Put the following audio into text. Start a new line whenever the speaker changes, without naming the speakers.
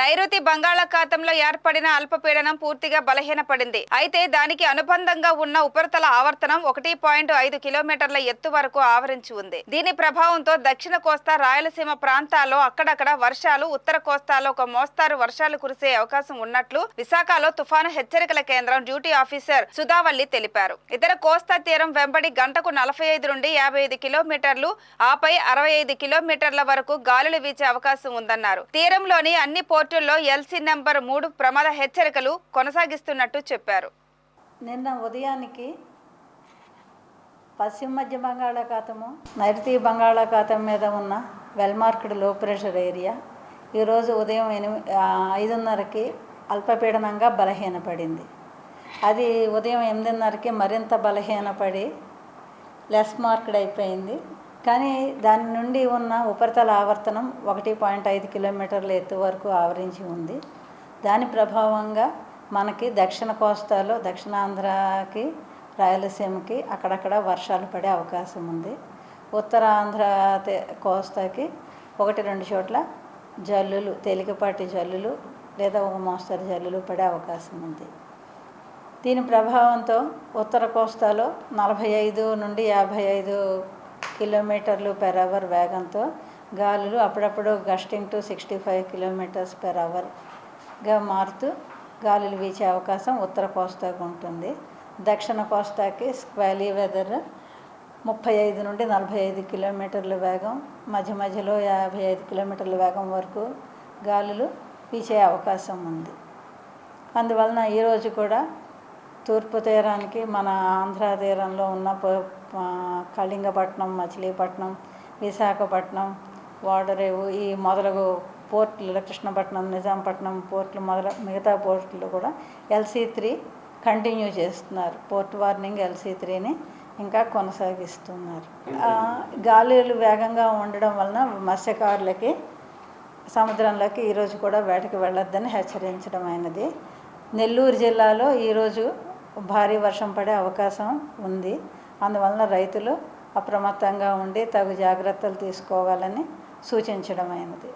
నైరుతి బంగాళాఖాతంలో ఏర్పడిన అల్పపీడనం పూర్తిగా బలహీనపడింది. అయితే దానికి అనుబంధంగా ఉన్న ఉపరితల ఆవర్తనం 1.5 కిలోమీటర్ల ఎత్తు వరకు ఆవరించి ఉంది. దీని ప్రభావంతో దక్షిణ కోస్తా, రాయలసీమ ప్రాంతాల్లో అక్కడక్కడ వర్షాలు, ఉత్తర కోస్తాలో ఒక మోస్తారు వర్షాలు కురిసే అవకాశం ఉన్నట్లు విశాఖలో తుఫాను హెచ్చరికల కేంద్రం డ్యూటీ ఆఫీసర్ సుధావల్లి తెలిపారు. ఇతర కోస్తా తీరం వెంబడి గంటకు 45 నుండి 55 కిలోమీటర్లు, ఆపై 65 కిలోమీటర్ల వరకు గాలులు వీచే అవకాశం ఉందన్నారు. తీరంలోని అన్ని పోర్టుల్లో ఎల్సీ నెంబర్ 3 ప్రమాద హెచ్చరికలు కొనసాగిస్తున్నట్టు చెప్పారు.
నిన్న ఉదయానికి పశ్చిమ మధ్య బంగాళాఖాతము, నైరుతి బంగాళాఖాతం మీద ఉన్న వెల్ మార్క్డ్ లో ప్రెషర్ ఏరియా ఈరోజు ఉదయం 5:30కి అల్పపీడనంగా బలహీనపడింది. అది ఉదయం 8:30కి మరింత బలహీనపడి లెస్ మార్క్డ్ అయిపోయింది. కానీ దాని నుండి ఉన్న ఉపరితల ఆవర్తనం 1.5 కిలోమీటర్ల ఎత్తు వరకు ఆవరించి ఉంది. దాని ప్రభావంగా మనకి దక్షిణ కోస్తాలో, దక్షిణాంధ్రకి, రాయలసీమకి అక్కడక్కడ వర్షాలు పడే అవకాశం ఉంది. ఉత్తరాంధ్ర కోస్తాకి 1-2 చోట్ల జల్లులు, తేలికపాటి జల్లులు లేదా ఒక మోస్తరు జల్లులు పడే అవకాశం ఉంది. దీని ప్రభావంతో ఉత్తర కోస్తాలో 45 నుండి 55 కిలోమీటర్లు పర్ అవర్ వేగంతో గాలులు అప్పుడప్పుడు గస్టింగ్ టు 65 కిలోమీటర్స్ పర్ అవర్గా మారుతూ గాలులు వీచే అవకాశం ఉత్తర కోస్తాకు ఉంటుంది. దక్షిణ కోస్తాకి స్క్వాలీ వెదర్ 35 నుండి 45 కిలోమీటర్ల వేగం, మధ్య మధ్యలో 55 కిలోమీటర్ల వేగం వరకు గాలులు వీచే అవకాశం ఉంది. అందువలన ఈరోజు కూడా తూర్పు తీరానికి, మన ఆంధ్ర తీరంలో ఉన్న కళింగపట్నం, మచిలీపట్నం, విశాఖపట్నం, ఓడరేవు ఈ మొదలగు పోర్టులు, కృష్ణపట్నం, నిజాంపట్నం పోర్టులు మిగతా పోర్టులు కూడా LC3 కంటిన్యూ చేస్తున్నారు. పోర్ట్ వార్నింగ్ LC3ని ఇంకా కొనసాగిస్తున్నారు. గాలులు వేగంగా ఉండడం వలన మత్స్యకారులకి సముద్రంలోకి ఈరోజు కూడా వేటకు వెళ్ళొద్దని హెచ్చరించడం అయినది. నెల్లూరు జిల్లాలో ఈరోజు భారీ వర్షం పడే అవకాశం ఉంది. అందువలన రైతులు అప్రమత్తంగా ఉండి తగు జాగ్రత్తలు తీసుకోవాలని సూచించడం అయినది.